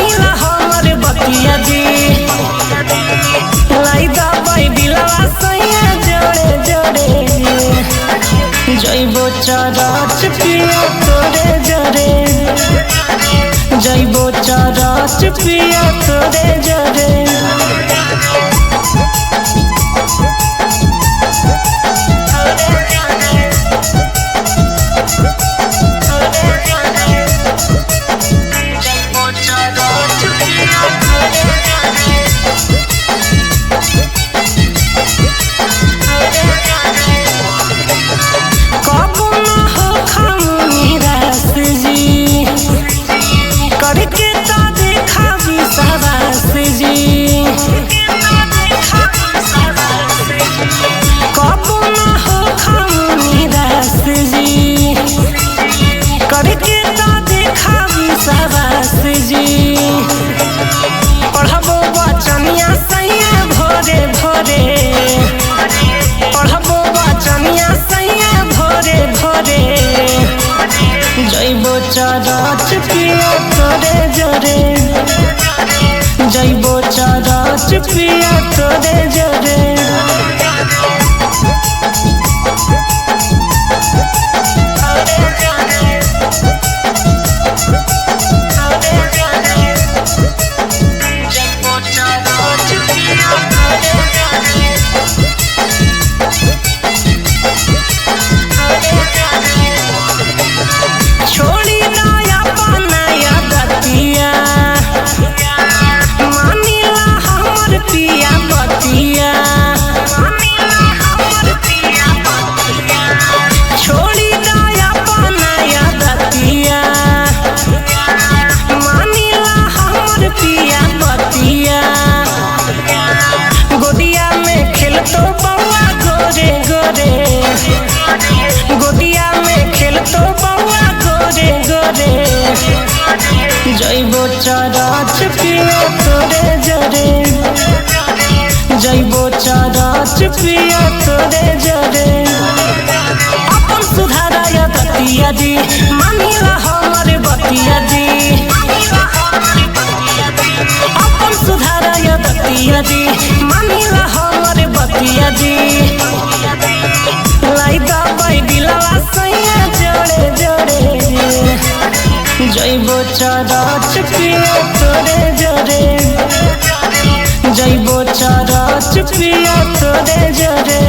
मानिला हमर बतिया जी लाई दबाई दिलवा सैया जोड़े जोड़े जइबो चरच पिया तोरे जरे जइबो चरच पिया तोरे जरे पढ़बो बचनिया सैया भोरे भोरे पढ़बो बचनिया सैया भोरे भोरे जइबो चरच पिया तोरे जरे जइबो चरच पिया तोरे जरे छोड़ी नया बनाया दतिया मानिला हमर पिया बतिया छोड़ी नया बनाया दतिया मानिला हमर पिया बतिया गोदिया में खेलतो बउआ गोरे गोरे गोदिया में खेलतो बउआ गोरे गोरे जइबो चरच पिया तोरे जरे जइबो चरच पिया तोरे जरे अपन सुधाराया दतिया जी मानिला हमर बतिया जी अपन सुधाराया दतिया जी मानिला हमर बतिया जी लाई दबाई दिलवा सैया जोड़े जोड़े जइबो चरच पिया तोरे जरे जइबो चरच पिया तोरे जरे।